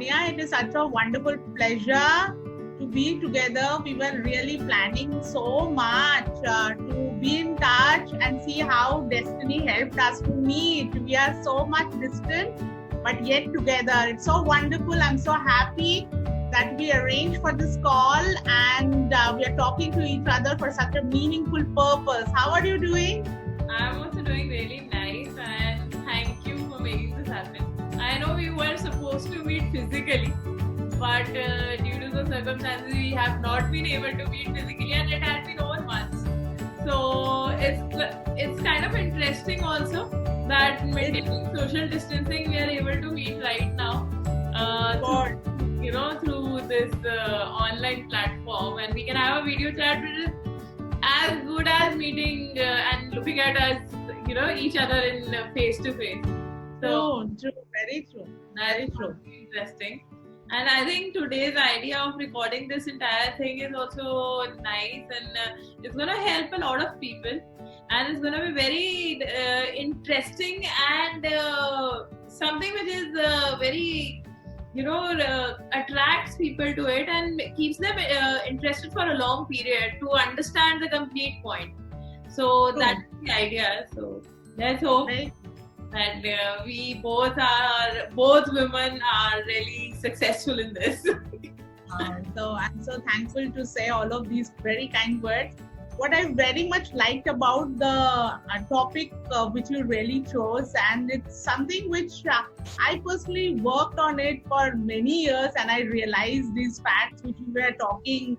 Sonia. It is such a wonderful pleasure to be together. We were really planning so much to be in touch and see how destiny helped us to meet. We are so much distant, but yet together. It's so wonderful. I'm so happy that we arranged for this call and we are talking to each other for such a meaningful purpose. How are you doing? I'm also doing really nice, and thank you for making this happen. I know we were supposed to meet physically, but due to the circumstances, we have not been able to meet physically, and it has been over months. So it's kind of interesting also that maintaining social distancing, we are able to meet right now. Through this online platform, and we can have a video chat which is as good as meeting and looking at us, each other in face to face. So true, very true. Very true. Interesting. And I think today's idea of recording this entire thing is also nice, and it's going to help a lot of people, and it's going to be very interesting and something which is very attracts people to it and keeps them interested for a long period to understand the complete point. So that's the idea. So let's hope that we both women are really successful in this. So I'm so thankful to say all of these very kind words. What I very much liked about the topic which you really chose, and it's something which I personally worked on it for many years, and I realized these facts which we were talking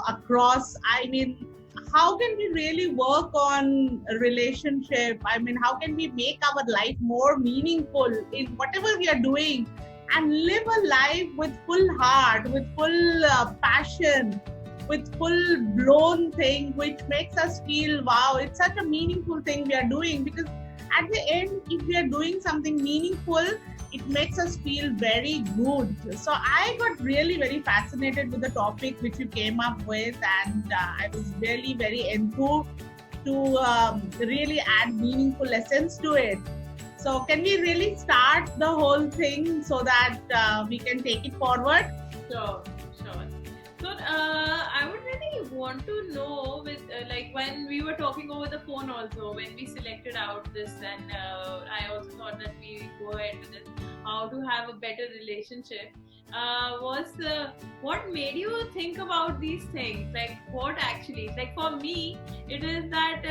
across. I mean, how can we really work on a relationship? I mean, how can we make our life more meaningful in whatever we are doing and live a life with full heart, with full passion, with full blown thing, which makes us feel, wow, it's such a meaningful thing we are doing. Because at the end, if we are doing something meaningful, it makes us feel very good. So I got really very fascinated with the topic which you came up with, and I was really very enthused to really add meaningful essence to it. So can we really start the whole thing so that we can take it forward? Sure. So I would really want to know, with when we were talking over the phone also, when we selected out this, and I also thought that we go ahead with this, how to have a better relationship, what made you think about these things? Like what actually, like for me, it is that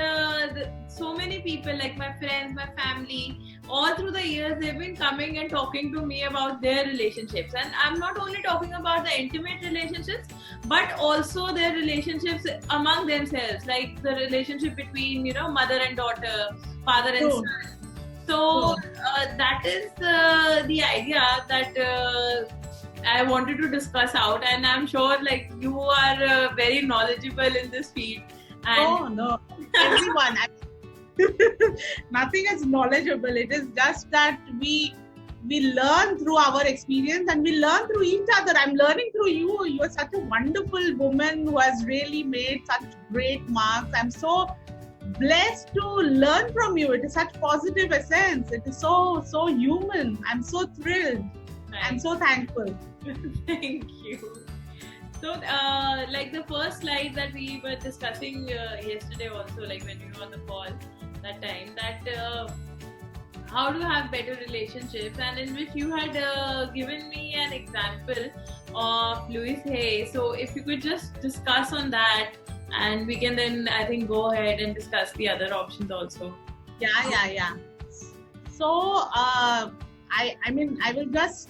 so many people, like my friends, my family, all through the years, they've been coming and talking to me about their relationships. And I'm not only talking about the intimate relationships, but also their relationships among themselves, like the relationship between, mother and daughter, father and son. So that is the idea that I wanted to discuss out, and I'm sure like you are very knowledgeable in this field. And no, everyone. Nothing is knowledgeable. It is just that we learn through our experience, and we learn through each other. I'm learning through you. You are such a wonderful woman who has really made such great marks. I'm so blessed to learn from you. It is such positive essence. It is so human. I'm so thrilled. I'm so thankful. Thank you. So, like the first slide that we were discussing yesterday also, like when we were on the call that time, that how to have better relationships, and in which you had given me an example of Louise Hay. So if you could just discuss on that, and we can then, I think, go ahead and discuss the other options also. Yeah. So I will just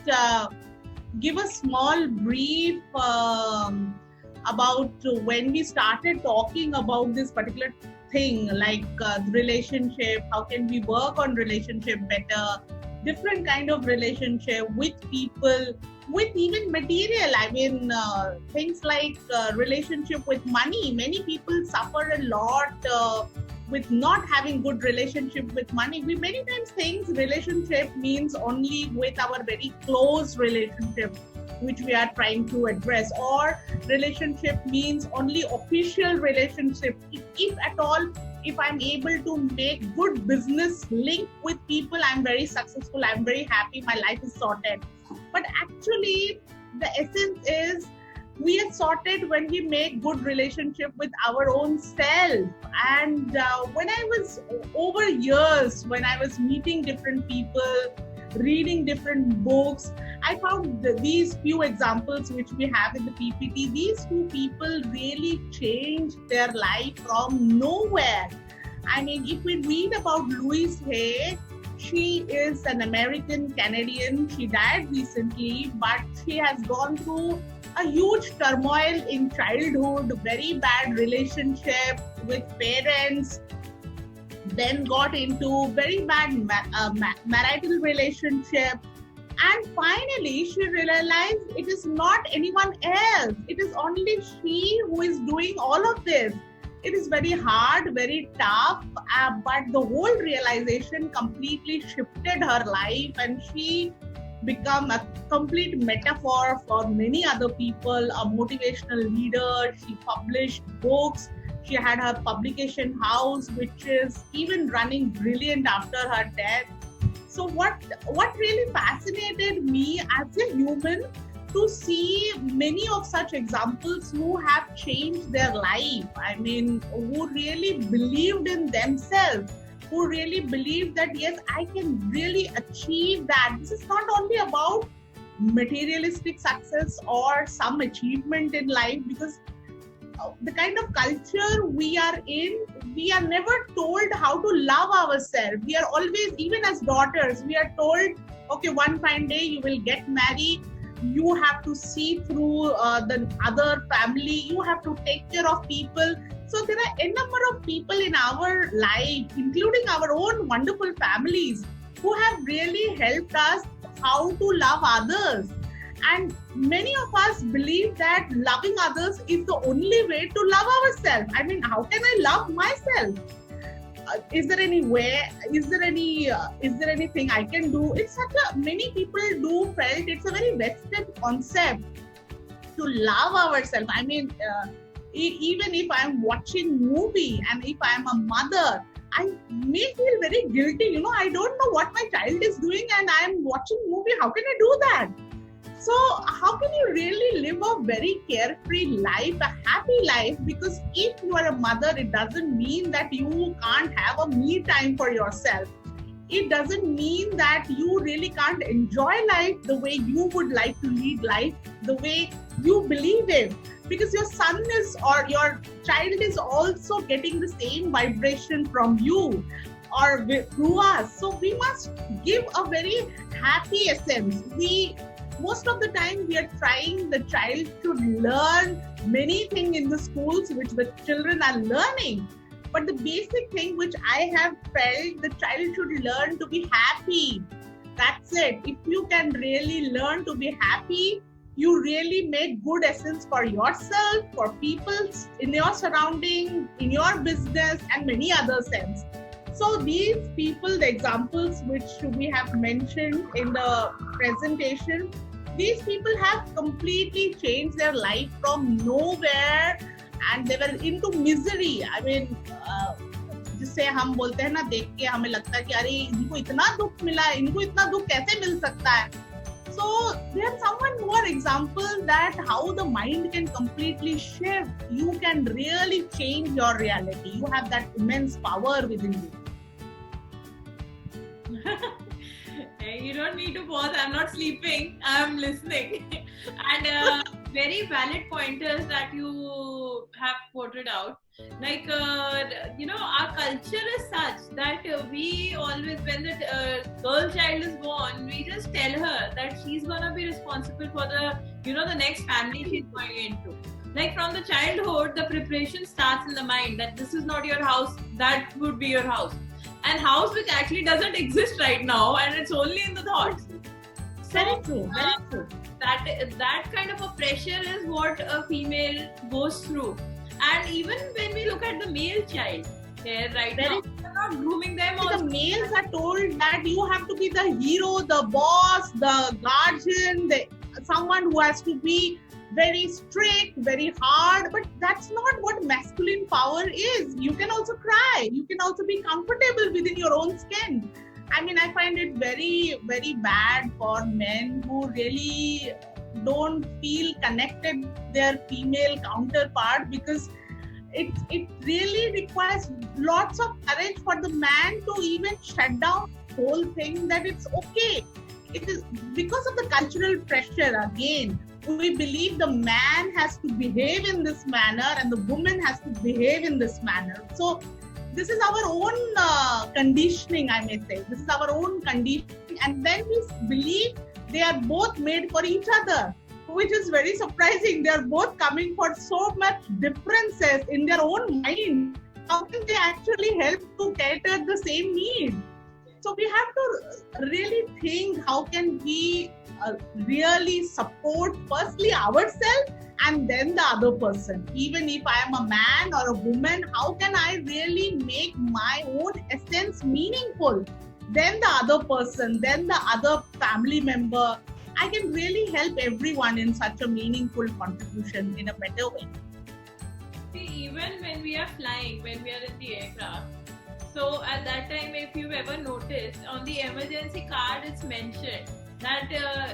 give a small brief about when we started talking about this particular thing, like relationship, how can we work on relationship better, different kind of relationship with people, with even material. I mean, things like relationship with money. Many people suffer a lot with not having good relationship with money. We many times think relationship means only with our very close relationship, which we are trying to address, or relationship means only official relationship. If at all, if I'm able to make good business link with people, I'm very successful, I'm very happy, my life is sorted. But actually, the essence is we are sorted when we make good relationship with our own self. And when I was over years, when I was meeting different people, reading different books, I found these few examples which we have in the PPT. These two people really changed their life from nowhere. I mean, if we read about Louise Hay, she is an American Canadian. She died recently, but she has gone through a huge turmoil in childhood, very bad relationship with parents, then got into very bad marital relationship, and finally she realized it is not anyone else, it is only she who is doing all of this. It is very hard, very tough, but the whole realization completely shifted her life, and she become a complete metaphor for many other people, a motivational leader. She published books. She had her publication house, which is even running brilliant after her death. So what really fascinated me as a human, to see many of such examples who have changed their life. I mean, who really believed in themselves, who really believed that, yes, I can really achieve that. This is not only about materialistic success or some achievement in life, because the kind of culture we are in, we are never told how to love ourselves. We are always, even as daughters, we are told, okay, one fine day you will get married, you have to see through the other family, you have to take care of people. So there are a number of people in our life, including our own wonderful families, who have really helped us how to love others. And many of us believe that loving others is the only way to love ourselves. I mean, how can I love myself? Is there any way? Is there anything I can do? It's such a, many people do felt it's a very Western concept to love ourselves. I mean, even if I'm watching movie and if I'm a mother, I may feel very guilty. You know, I don't know what my child is doing and I'm watching movie. How can I do that? So how can you really live a very carefree life, a happy life? Because if you are a mother, it doesn't mean that you can't have a me time for yourself. It doesn't mean that you really can't enjoy life the way you would like to lead life, the way you believe in. Because your son is, or your child is also getting the same vibration from you or through us. So we must give a very happy essence. Most of the time we are trying the child to learn many things in the schools which the children are learning. But the basic thing which I have felt, the child should learn to be happy. That's it. If you can really learn to be happy, you really make good essence for yourself, for people in your surrounding, in your business, and many other sense. So these people, the examples which we have mentioned in the presentation, these people have completely changed their life from nowhere, and they were into misery. I mean, जिससे हम बोलते हैं ना, देख के हमें लगता है कि अरे इनको इतना दुख मिला है, इनको इतना दुख कैसे मिल सकता है. So there are someone more examples that how the mind can completely shift. You can really change your reality. You have that immense power within you. You don't need to pause. I'm not sleeping. I'm listening. And very valid pointers that you have quoted out. Like, our culture is such that we always, when the girl child is born, we just tell her that she's going to be responsible for the next family she's going into. Like from the childhood, the preparation starts in the mind that this is not your house, that would be your house. And house which actually doesn't exist right now, and it's only in the thoughts. Very true, very true. That kind of a pressure is what a female goes through. And even when we look at the male child, now, we're not grooming them. The males are told that you have to be the hero, the boss, the guardian, someone who has to be very strict, very hard, but that's not what masculine power is. You can also cry. You can also be comfortable within your own skin. I mean, I find it very, very bad for men who really don't feel connected with their female counterpart, because it really requires lots of courage for the man to even shut down the whole thing, that it's okay. It is because of the cultural pressure again. We believe the man has to behave in this manner and the woman has to behave in this manner. So this is our own conditioning, I may say. This is our own conditioning, and then we believe they are both made for each other, which is very surprising. They are both coming for so much differences in their own mind. How can they actually help to cater the same need? So we have to really think, how can we really support firstly ourselves and then the other person. Even if I am a man or a woman, how can I really make my own essence meaningful? Then the other person, then the other family member. I can really help everyone in such a meaningful contribution in a better way. See, even when we are flying, when we are in the aircraft, so at that time, if you've ever noticed, on the emergency card it's mentioned that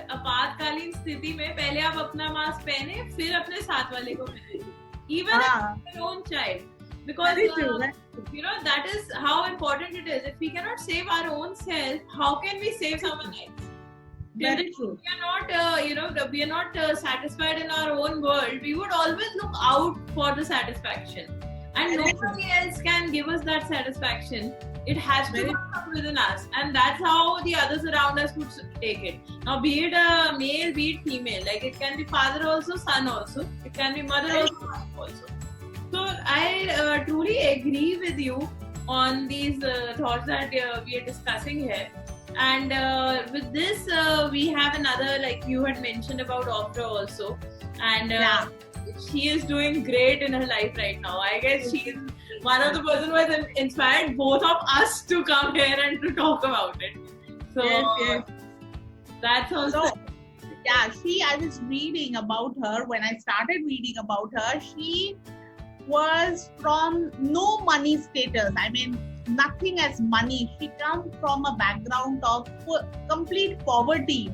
आपातकालीन स्थिति में पहले आप अपना mask पहने, फिर अपने साथ वाले को पहने, even if your own child, because you know that is how important it is. If we cannot save our own self, how can we save someone else? Very true. We are not, we are not satisfied in our own world. We would always look out for the satisfaction, and nobody else can give us that satisfaction. It has to come from within us, and that's how the others around us would take it. Now, be it a male, be it female, like it can be father also, son also, it can be mother also, wife also. So I truly agree with you on these thoughts that we are discussing here. And with this, we have another, like you had mentioned about Opera also, and she is doing great in her life right now. I guess she is one of the person who has inspired both of us to come here and to talk about it. So yes. That's also. So, I was reading about her. When I started reading about her, she was from no money status. I mean, nothing as money. She comes from a background of complete poverty.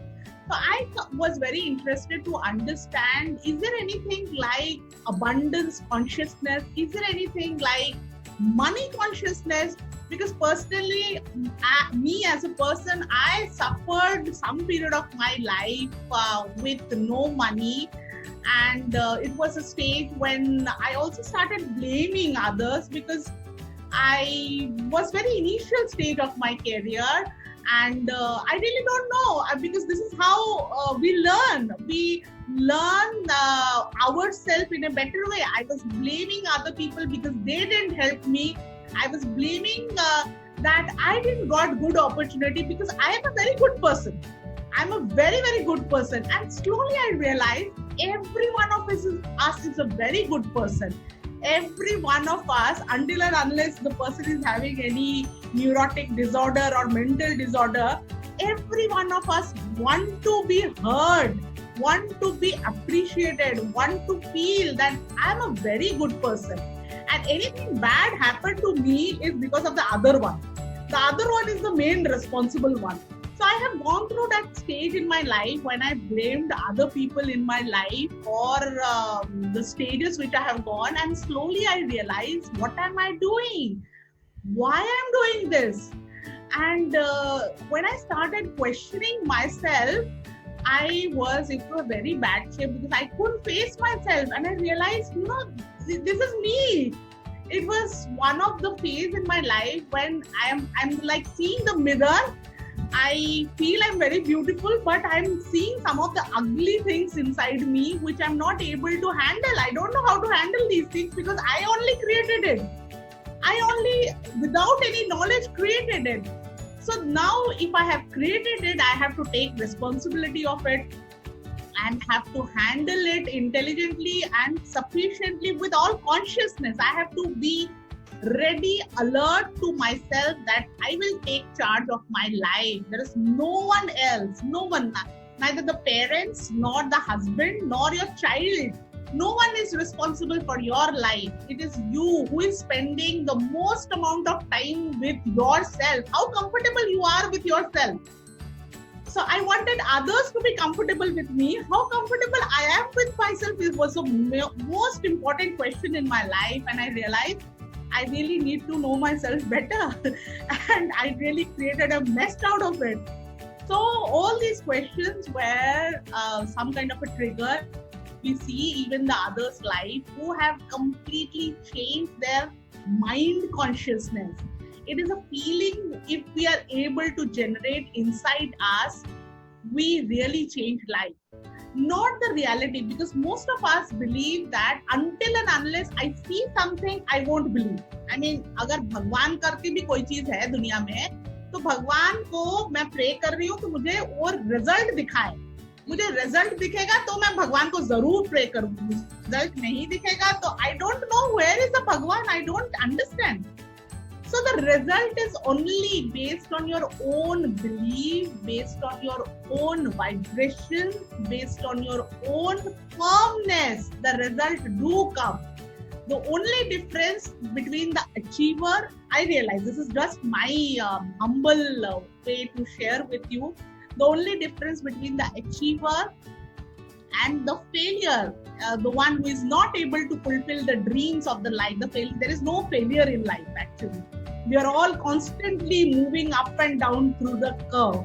So I was very interested to understand, is there anything like abundance consciousness? Is there anything like money consciousness? Because personally, me as a person, I suffered some period of my life with no money. And it was a stage when I also started blaming others, because I was very initial stage of my career, and I really don't know, because this is how we learn. We learn ourselves in a better way. I was blaming other people because they didn't help me. I was blaming that I didn't got good opportunity because I am a very good person. I'm a very, very good person. And slowly I realized every one of us is a very good person. Every one of us, until and unless the person is having any neurotic disorder or mental disorder, every one of us want to be heard, want to be appreciated, want to feel that I'm a very good person. And anything bad happened to me is because of the other one. The other one is the main responsible one. So I have gone through that stage in my life when I blamed other people in my life for the stages which I have gone, and slowly I realized, what am I doing? Why I'm doing this? And when I started questioning myself, I was into a very bad shape because I couldn't face myself, and I realized, this is me. It was one of the phase in my life when I'm like seeing the mirror. I feel I'm very beautiful, but I'm seeing some of the ugly things inside me which I'm not able to handle. I don't know how to handle these things because I only created it. I only, without any knowledge, created it. So now if I have created it, I have to take responsibility of it and have to handle it intelligently and sufficiently with all consciousness. I have to be ready, alert to myself that I will take charge of my life. There is no one else, no one, neither the parents, nor the husband, nor your child. No one is responsible for your life. It is you who is spending the most amount of time with yourself. How comfortable you are with yourself. So I wanted others to be comfortable with me. How comfortable I am with myself was the most important question in my life. And I realized I really need to know myself better. And I really created a mess out of it. So all these questions were some kind of a trigger. We see even the others' life who have completely changed their mind consciousness. It is a feeling if we are able to generate inside us, we really change life. Not the reality, because most of us believe that until and unless I see something, I won't believe. I mean, अगर भगवान करके भी कोई चीज है दुनिया में, तो भगवान को मैं प्रे कर रही हूँ कि मुझे वो रिजल्ट दिखाए. मुझे रिजल्ट दिखेगा तो मैं भगवान को जरूर प्रे करूंगी. रिजल्ट नहीं दिखेगा तो I don't know where is the भगवान. I don't understand. So the result is only based on your own belief, based on your own vibration, based on your own firmness. The result do come. The only difference between the achiever, I realize this is just my humble way to share with you. The only difference between the achiever and the failure, the one who is not able to fulfill the dreams of the life, there is no failure in life actually. We are all constantly moving up and down through the curve.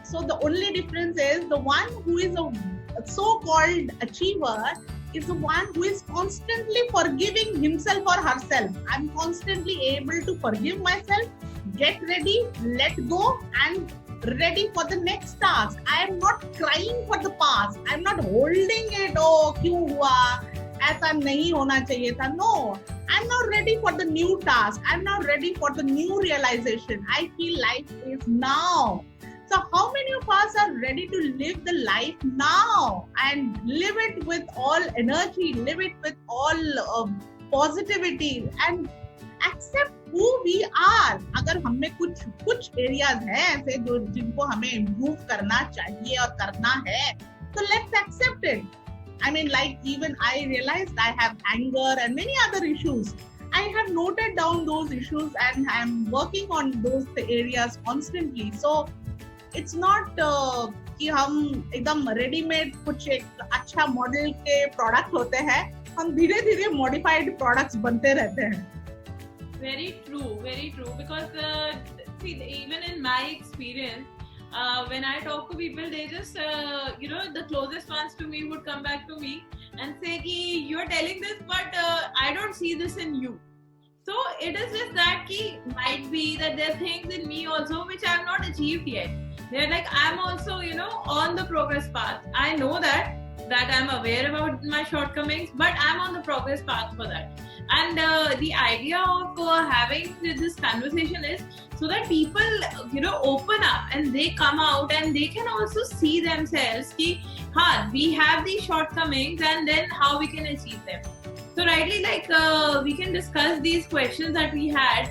So the only difference is the one who is a so-called achiever is the one who is constantly forgiving himself or herself. I'm constantly able to forgive myself, get ready, let go, and ready for the next task. I am not crying for the past. I'm not holding it. Oh, क्यों हुआ? ऐसा नहीं होना चाहिए था. No, I'm not ready for the new task. I'm not ready for the new realization. I feel life is now. So how many of us are ready to live the life now and live it with all energy, live it with all positivity and accept who we are? अगर हमें कुछ areas हैं ऐसे जिनको हमें improve करना चाहिए और करना है, so let's accept it. I mean, like even I realized I have anger and many other issues. I have noted down those issues and I'm working on those areas constantly. So it's not कि हम एकदम readymade कुछ एक अच्छा model के product होते हैं. हम धीरे धीरे मॉडिफाइड प्रोडक्ट्स बनते रहते हैं. Very true. Because see, even in my experience, when I talk to people, they just, the closest ones to me would come back to me and say, ki, you're telling this, but I don't see this in you. So it is just that might be that there are things in me also which I have not achieved yet. They're like, I'm also, on the progress path. I know that I'm aware about my shortcomings, but I'm on the progress path for that. And the idea of having this conversation is so that people, open up and they come out and they can also see themselves ki, we have these shortcomings and then how we can achieve them. So rightly, we can discuss these questions that we had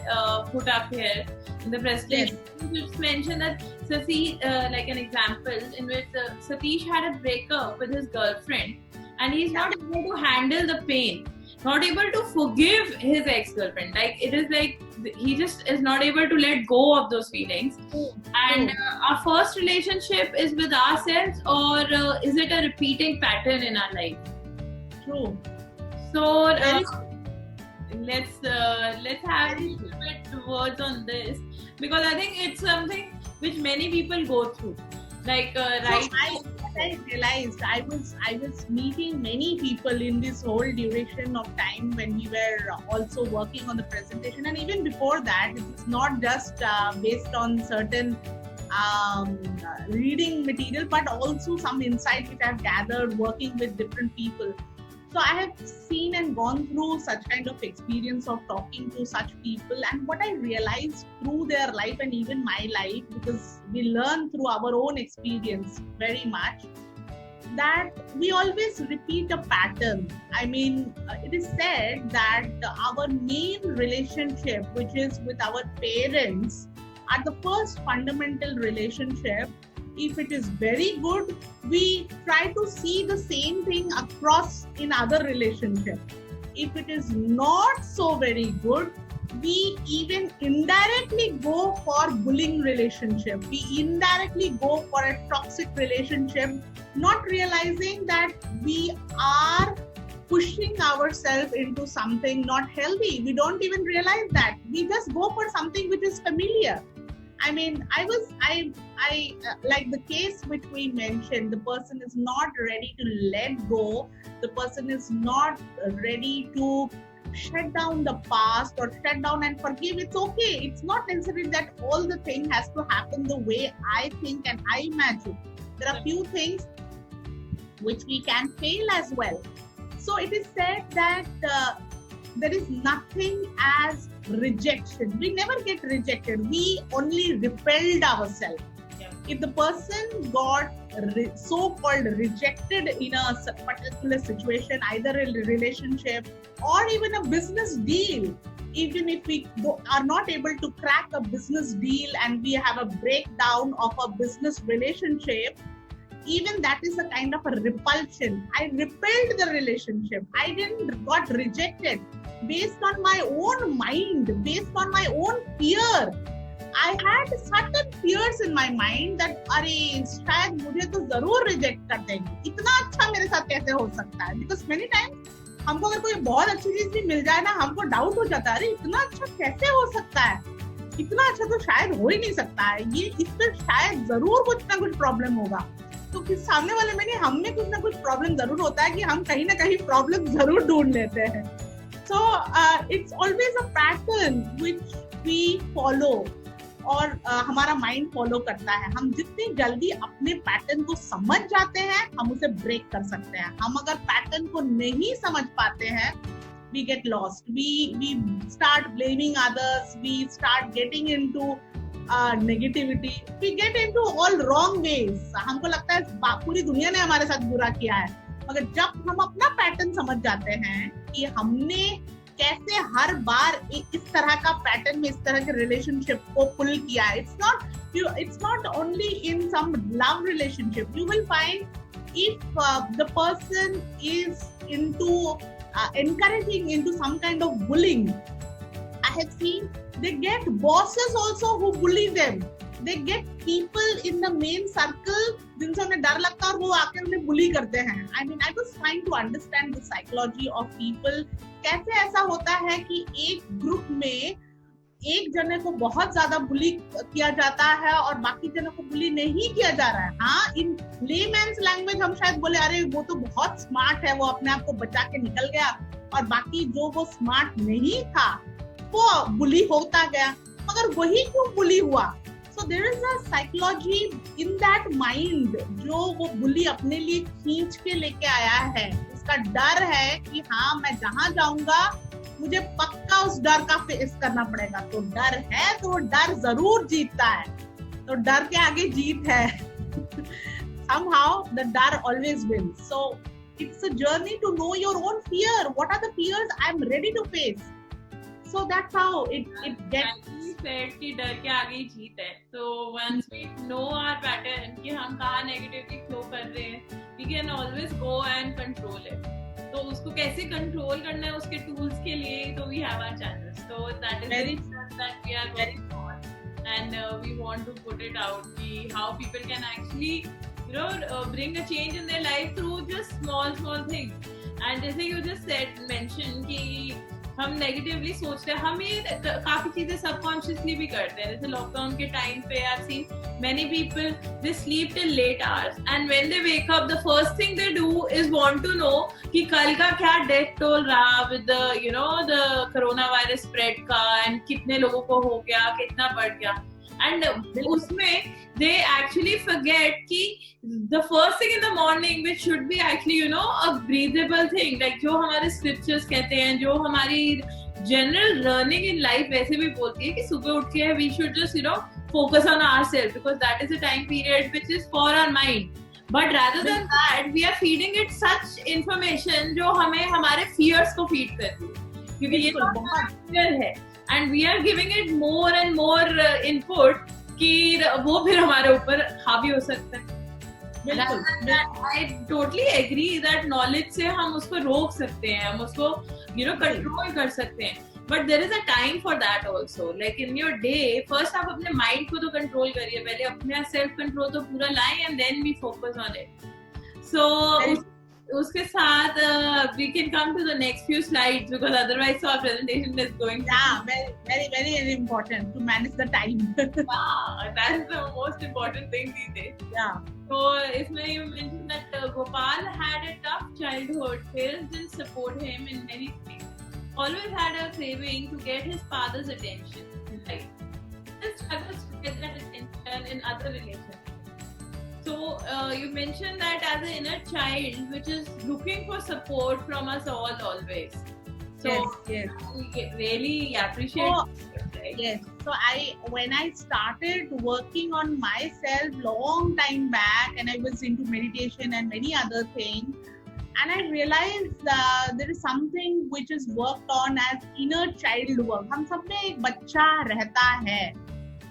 put up here in the presentation. Yes. Just mention that Sasi, like an example in which Satish had a breakup with his girlfriend and he's not able to handle the pain, not able to forgive his ex-girlfriend. Like it is like he just is not able to let go of those feelings. And our first relationship is with ourselves, or is it a repeating pattern in our life? True. So let's have a little bit words on this, because I think it's something which many people go through. Like right. I realized I was meeting many people in this whole duration of time when we were also working on the presentation, and even before that, it's not just based on certain reading material, but also some insight which I've gathered working with different people. So I have seen and gone through such kind of experience of talking to such people, and what I realized through their life and even my life, because we learn through our own experience very much, that we always repeat a pattern. I mean, it is said that our main relationship, which is with our parents, are the first fundamental relationship. If it is very good, we try to see the same thing across in other relationships. If it is not so very good, we even indirectly go for bullying relationship. We indirectly go for a toxic relationship, not realizing that we are pushing ourselves into something not healthy. We don't even realize that. We just go for something which is familiar. I mean, I like the case which we mentioned, the person is not ready to let go. The person is not ready to shut down the past or shut down and forgive. It's okay. It's not necessary that all the thing has to happen the way I think and I imagine. There are few things which we can fail as well. So it is said that there is nothing as rejection. We never get rejected. We only repelled ourselves. Yeah. If the person got so-called rejected in a particular situation, either a relationship or even a business deal, even if we are not able to crack a business deal and we have a breakdown of a business relationship, even that is a kind of a repulsion. I repelled the relationship. I didn't got rejected based on my own mind, based on my own fear. I had certain fears in my mind that अरे शायद मुझे तो जरूर reject कर देंगे, इतना अच्छा मेरे साथ कैसे हो सकता है? Because many times हमको अगर कोई बहुत अच्छी चीज भी मिल जाए ना, हमको डाउट हो जाता है, अरे इतना अच्छा कैसे हो सकता है? इतना अच्छा तो शायद हो ही नहीं सकता है, ये इसमें शायद जरूर कुछ ना कुछ प्रॉब्लम होगा. तो किस सामने वाले में नहीं, हम में कुछ ना कुछ प्रॉब्लम जरूर होता है कि हम कहीं ना कहीं प्रॉब्लम जरूर ढूंढ लेते हैं. So it's always a pattern which we follow और हमारा माइंड फॉलो करता है. हम जितनी जल्दी अपने पैटर्न को समझ जाते हैं, हम उसे ब्रेक कर सकते हैं. हम अगर पैटर्न को नहीं समझ पाते हैं, we get lost. We start blaming others. We start getting into negativity. We get into all wrong ways. हमको लगता है पूरी दुनिया ने हमारे साथ बुरा किया है. मगर जब हम अपना पैटर्न समझ जाते हैं कि हमने कैसे हर बार इस तरह का पैटर्न में इस तरह के रिलेशनशिप को पुल किया है. It's not only in some love relationship. You will find if the person is into encouraging into some kind of bullying, I have seen they get bosses also who bully them. They get people in the main circle जिनसे उन्हें डर लगता है और वो आकर उन्हें बुली करते हैं. I mean, I was trying to understand the psychology of people. कैसे ऐसा होता है कि एक ग्रुप में एक जने को बहुत ज्यादा बुली किया जाता है और बाकी जनों को बुली नहीं किया जा रहा है. हाँ, इन लेमैन्स लैंग्वेज हम शायद बोले अरे वो तो बहुत स्मार्ट है, वो अपने आप को बचा के निकल गया, और बाकी जो वो स्मार्ट नहीं था वो बुली होता गया. मगर वही क्यों बुली हुआ? So there is a psychology in that mind जो वो बुली अपने लिए खींच के लेके आया है. उसका डर है कि हाँ मैं जहाँ जाऊंगा मुझे पक्का उस डर का फेस करना पड़ेगा. तो डर है तो डर जरूर जीतता है. तो डर के आगे जीत है. Somehow the डर always wins. So it's a journey to know your own fear. What are the fears I'm ready to face? So that's how it gets. Said कि डर के आगे ही जीत है. So once we know our pattern कि हम कहाँ negativity flow कर रहे हैं, we can always go and control it. तो उसको कैसे control करना है, उसके tools के लिए तो we have our channels. So that is very that we are very small and we want to put it out कि how people can actually bring a change in their life through just small things. And जैसे you just mentioned कि हम negatively सोचते हैं, हम ये काफी चीजें सबकॉन्शियसली भी करते हैं. जैसे लॉकडाउन के टाइम पे I have seen many people they sleep till late hours and when they wake up the first thing they do is want to know कि कल का क्या डेथ टोल रहा with the corona virus spread का and कितने लोगों को हो गया, कितना बढ़ गया. And उसमें they actually forget कि the first thing in the morning which should be actually a breathable thing, like जो हमारे scriptures कहते हैं, जो हमारी general learning in life वैसे भी बोलती है कि सुबह उठ के we should just focus on ourselves because that is a time period which is for our mind. But rather than that we are feeding it such information जो हमें हमारे fears को feed करती है, क्योंकि ये तो बहुत fear है. And we are giving it more and more input कि वो फिर हमारे ऊपर हावी हो सकता है. बिल्कुल I totally agree that knowledge से हम उसको रोक सकते हैं, हम उसको control कर सकते हैं. But there is a time for that also. Like in your day, first आप अपने mind को तो control करिए, पहले अपने self control तो पूरा लाएं and then we focus on it. So उसके साथ we can come to the next few slides because otherwise our presentation is going. Yeah, very important to manage the time. That's the most important thing these days. Yeah. So इसमें you mentioned that Gopal had a tough childhood. Parents didn't support him in many things. Always had a craving to get his father's attention. Right? He struggles to get that attention in other relationships. So you mentioned that as an inner child, which is looking for support from us all always. So yes. We really appreciate. Yes. So when I started working on myself long time back, and I was into meditation and many other things, and I realized there is something which is worked on as inner child work. हम सब में एक बच्चा रहता है.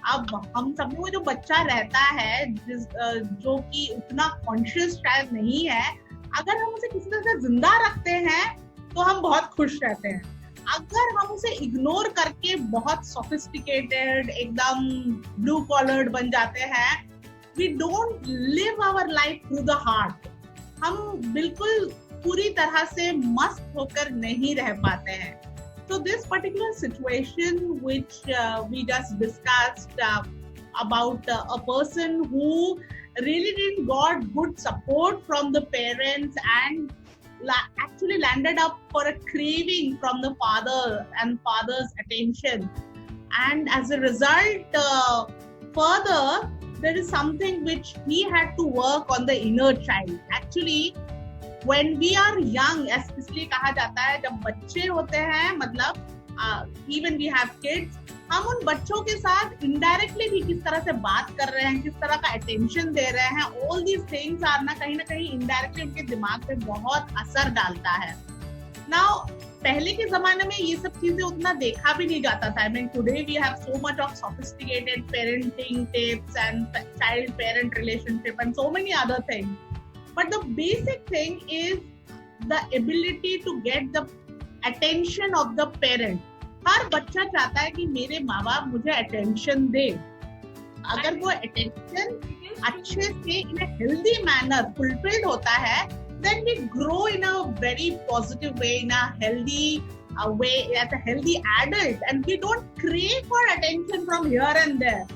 अब हम सब में वो जो बच्चा रहता है जो कि उतना कॉन्शियस शायद नहीं है, अगर हम उसे किसी तरह से जिंदा रखते हैं तो हम बहुत खुश रहते हैं. अगर हम उसे इग्नोर करके बहुत सोफिस्टिकेटेड एकदम ब्लू कॉलर्ड बन जाते हैं, we don't live our life through the heart. हम बिल्कुल पूरी तरह से मस्त होकर नहीं रह पाते हैं. So this particular situation which we just discussed about a person who really didn't got good support from the parents and actually landed up for a craving from the father and father's attention, and as a result further there is something which he had to work on the inner child. Actually when we are young, इसलिए कहा जाता है जब बच्चे होते हैं, मतलब even we have kids, हम उन बच्चों के साथ indirectly भी किस तरह से बात कर रहे हैं, किस तरह का attention दे रहे हैं, all these things are ना कहीं indirectly उनके दिमाग पे बहुत असर डालता है. Now पहले के जमाने में ये सब चीजें उतना देखा भी नहीं जाता था. I mean today we have so much of sophisticated parenting tips and child parent relationship and so many other things. But the basic thing is the ability to get the attention of the parent. हर बच्चा चाहता है कि मेरे माँ बाप मुझे attention दे. अगर वो attention अच्छे से in a healthy manner fulfilled होता है, then we grow in a very positive way, in a healthy way, as a healthy adult, and we don't crave for attention from here and there.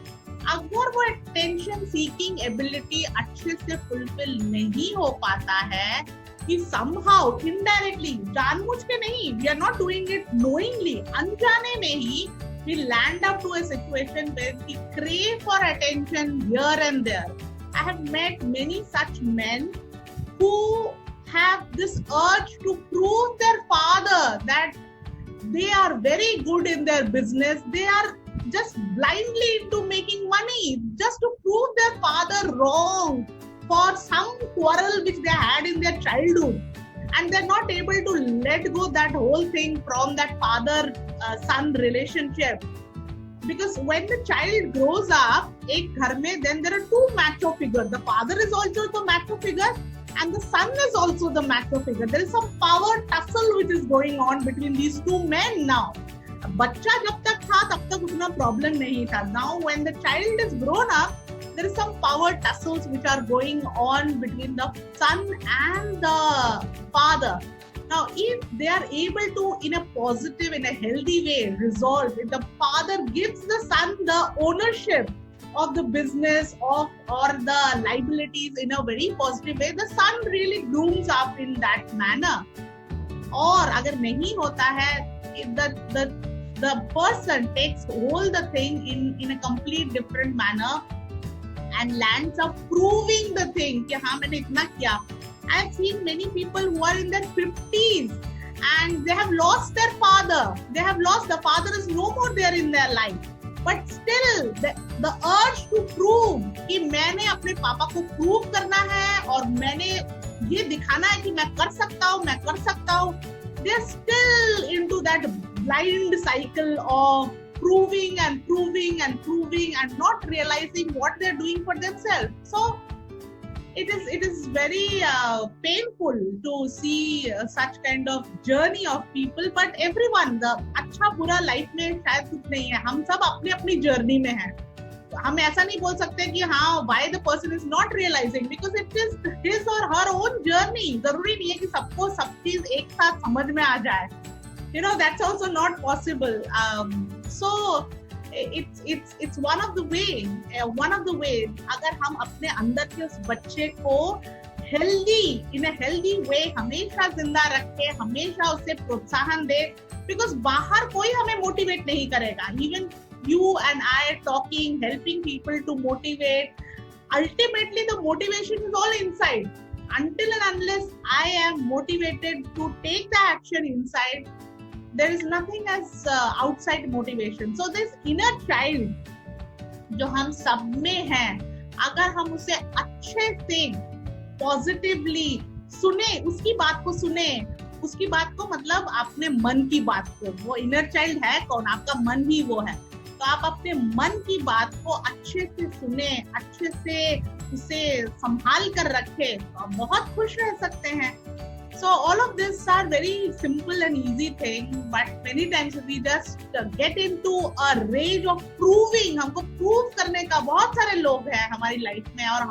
अगर वो attention seeking ability अच्छे से fulfill नहीं हो पाता है, कि somehow indirectly, जानबूझ के नहीं, we are not doing it knowingly, अनजाने में ही we land up to a situation where we crave for attention here and there. I have met many such men who have this urge to prove their father that they are very good in their business. They are just blindly into making money just to prove their father wrong for some quarrel which they had in their childhood, and they're not able to let go that whole thing from that father-son relationship. Because when the child grows up, एक घर में, then there are two macho figures. The father is also the macho figure and the son is also the macho figure. There is some power tussle which is going on between these two men now. बच्चा जब तक था तब तक उतना problem नहीं था. Now when the child is grown up, there is some power tussles which are going on between the son and the father. Now, if they are able to, in a positive, in a healthy way, resolve, if the father gives the son the ownership of the business or the liabilities in a very positive way, the son really blooms up in that manner. Or अगर नहीं होता है, if the person takes hold the thing in a complete different manner and lands up proving the thing कि हाँ मैंने इतना किया. I've seen many people who are in their 50s and they have lost their father. The father is no more there in their life. But still, the urge to prove कि मैंने अपने पापा को prove करना है और मैंने ये दिखाना है कि मैं कर सकता हूँ. They're still into that blind cycle of proving and not realizing what they're doing for themselves. So it is very painful to see such kind of journey of people, but everyone, the अच्छा बुरा life में शायद कुछ नहीं है, हम सब अपनी अपनी जर्नी में हैं. हम ऐसा नहीं बोल सकते कि हाँ why the person is not realizing, because it is his or her own journey. जरूरी नहीं है कि सबको सब चीज एक साथ समझ में आ जाए. You know, that's also not possible. So it's one of the way अगर हम अपने अंदर के उस बच्चे को in a healthy way हमेशा जिंदा रखे, हमेशा उसे प्रोत्साहन दे, because बाहर कोई हमें मोटिवेट नहीं करेगा. Even you and I talking, helping people to motivate, ultimately the motivation is all inside. Until and unless I am motivated to take the action inside, there is nothing as outside motivation. So this inner child जो हम सब में है, अगर हम उसे अच्छे से पॉजिटिवली सुने, उसकी बात को सुने, उसकी बात को मतलब अपने मन की बात को, वो इनर चाइल्ड है कौन, आपका मन ही वो है, तो आप अपने मन की बात को अच्छे से सुने, अच्छे से उसे संभाल कर रखे, तो आप बहुत खुश रह सकते हैं. So all of this are very simple and easy things, but many times we just get into a rage of proving. हमको prove करने का बहुत सारे लोग हैं हमारी लाइफ में, और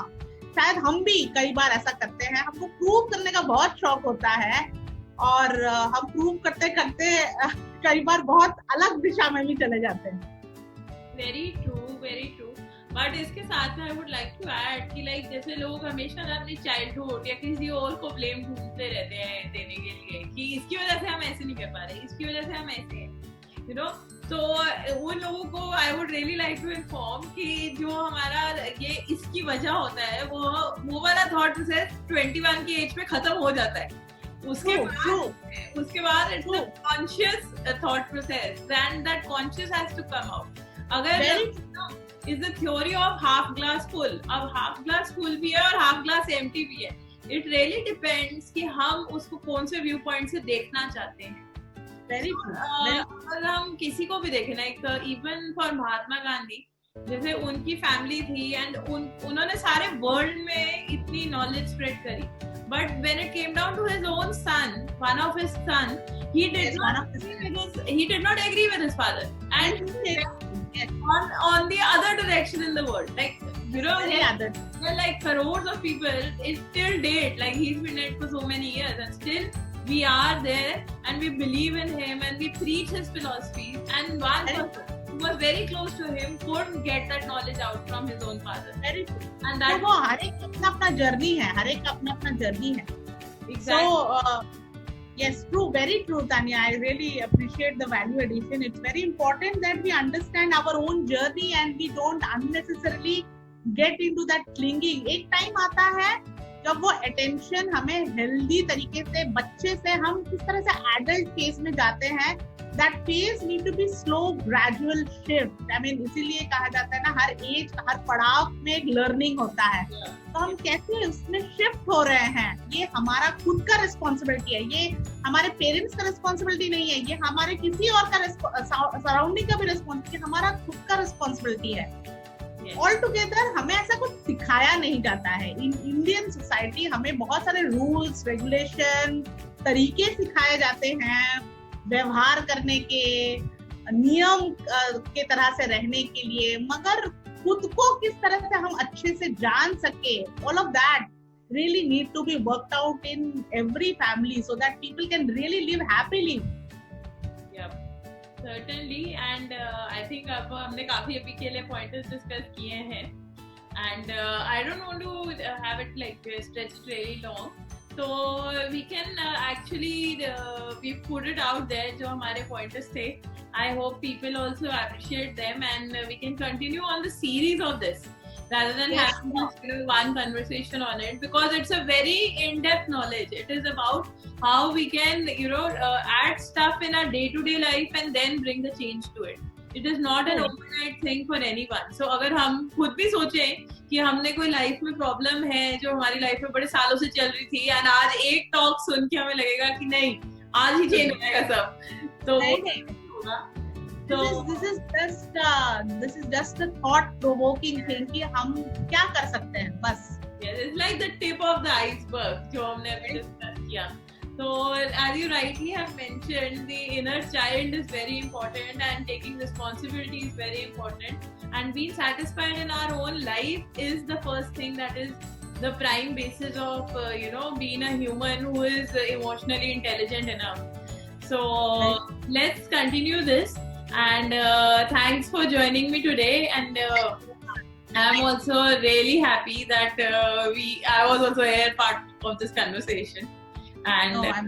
शायद हम भी कई बार ऐसा करते हैं. हमको प्रूव करने का बहुत शौक होता है, और हम प्रूव करते करते कई बार बहुत अलग दिशा में भी चले जाते हैं. Very true, very true. But इसके साथ में I would like to add कि लाइक जैसे लोग हमेशा ना अपनी चाइल्डहुड या किसी और को ब्लेम ढूंढते रहते हैं देने के लिए कि इसकी वजह से हम ऐसे नहीं कर पा रहे, इसकी वजह से हम ऐसे हैं, यू नो. तो उन लोगों को I would really like to inform कि जो हमारा ये इसकी वजह होता है, वो वाला थॉट प्रोसेस 21 की एज पे खत्म हो जाता है. उसके बाद it's a conscious thought process, then that conscious has to come out. अगर is the theory of half glass full. अब half glass full भी है और half glass empty भी है. It really depends कि हम उसको कौन से व्यू पॉइंट से देखना चाहते हैं. Very true. अगर हम किसी को भी देखें ना, एक इवन फॉर महात्मा गांधी, जैसे उनकी फैमिली थी एंड उन्होंने सारे वर्ल्ड में इतनी नॉलेज स्प्रेड करी, but when it came down to his own son, one of his son, he did not agree with his father, and on the other direction in the world, like you know, well, like crores of people is till date, like he's been dead for so many years, and still we are there and we believe in him and we preach his philosophies, and one person who was very close to him couldn't get that knowledge out from his own father. Very true. And that वो हर एक अपना journey है, हर एक अपना journey है. Exactly. So yes, true, very true, Tanya. I really appreciate the value addition. It's very important that we understand our own journey and we don't unnecessarily get into that clinging. एक time आता है जब वो attention हमें healthy तरीके से, बच्चे से हम किस तरह से adult phase में जाते हैं. That phase need to be slow, gradual shift. I mean, इसीलिए कहा जाता है ना, हर एज हर पड़ाव में एक लर्निंग होता है. तो हम कैसे उसमें शिफ्ट हो रहे हैं, ये हमारा खुद का रिस्पॉन्सिबिलिटी है. ये हमारे पेरेंट्स का रिस्पॉन्सिबिलिटी नहीं है, ये हमारे किसी और का सराउंडिंग का भी रिस्पॉन्सिबिलिटी, हमारा खुद का रिस्पॉन्सिबिलिटी है. ऑल टुगेदर हमें ऐसा कुछ सिखाया नहीं जाता है. इन इंडियन सोसाइटी हमें बहुत सारे रूल्स, रेगुलेशन, तरीके सिखाए जाते हैं व्यवहार करने के, नियम के तरह से रहने के लिए, मगर खुद को किस तरह से हम अच्छे से जान सके, all of that really need to be worked out in every family so that people can really live happily. Yeah, certainly. And I think अब हमने काफी अभी के लिए pointers discuss किए हैं, and I don't want to have it like stretched really long. So we can actually we put it out there जो हमारे pointers थे. I hope people also appreciate them, and we can continue on the series of this rather than having just one conversation on it, because it's a very in-depth knowledge. It is about how we can add stuff in our day-to-day life and then bring the change to it. It is not an overnight thing for anyone. So अगर हम खुद भी सोचें कि हमने कोई life में problem है जो हमारी लाइफ में बड़े सालों से चल रही थी, और आज एक टॉक सुन के हमें लगेगा कि नहीं आज ही चेंज हो जाएगा सब, तो नहीं होगा. So this is just a thought provoking thing कि हम क्या कर सकते हैं, बस Yes, it's like the tip of the iceberg, जो हमने अभी discuss किया. So as you rightly have mentioned, the inner child is very important, and taking responsibility is very important, and being satisfied in our own life is the first thing that is the prime basis of being a human who is emotionally intelligent enough. So let's continue this, and thanks for joining me today, and I'm also really happy that I was also here part of this conversation. And I'm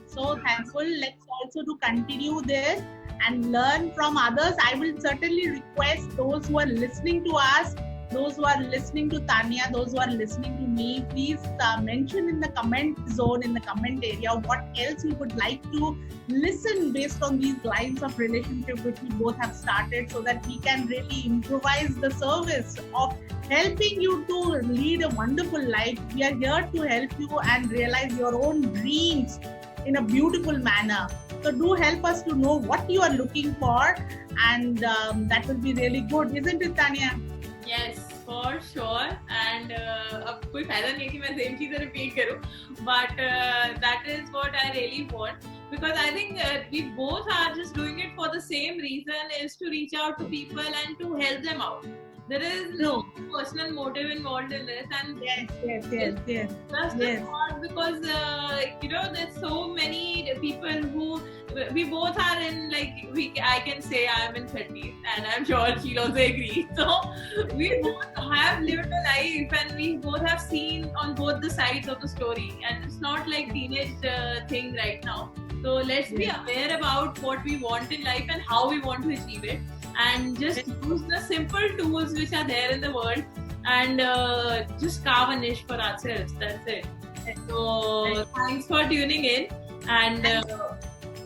so thankful. Let's also to continue this and learn from others. I will certainly request those who are listening to us, those who are listening to Tanya, those who are listening to me, please mention in the comment zone, in the comment area, what else you would like to listen based on these lines of relationship which we both have started, so that we can really improvise the service of helping you to lead a wonderful life. We are here to help you and realize your own dreams in a beautiful manner. So do help us to know what you are looking for, and that will be really good, isn't it, Tanya? Yes, for sure. And अब कोई फायदा नहीं है कि मैं same चीज़ repeat करूँ, but that is what I really want, because I think we both are just doing it for the same reason, is to reach out to people and to help them out. There is no personal motive involved in this, and yes. Just the thought, because there's so many people who we both are in, I can say I am in 30s, and I'm sure she'll also agree. So we both have lived a life, and we both have seen on both the sides of the story, and it's not like teenage thing right now. So let's be aware about what we want in life and how we want to achieve it, and just use the simple tools which are there in the world, and just carve a niche for ourselves. That's it. So thanks for tuning in, and thank you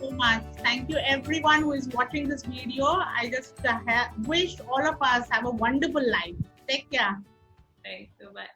so much. Thank you everyone who is watching this video. I just wish all of us have a wonderful life. Take care. Thanks. Bye.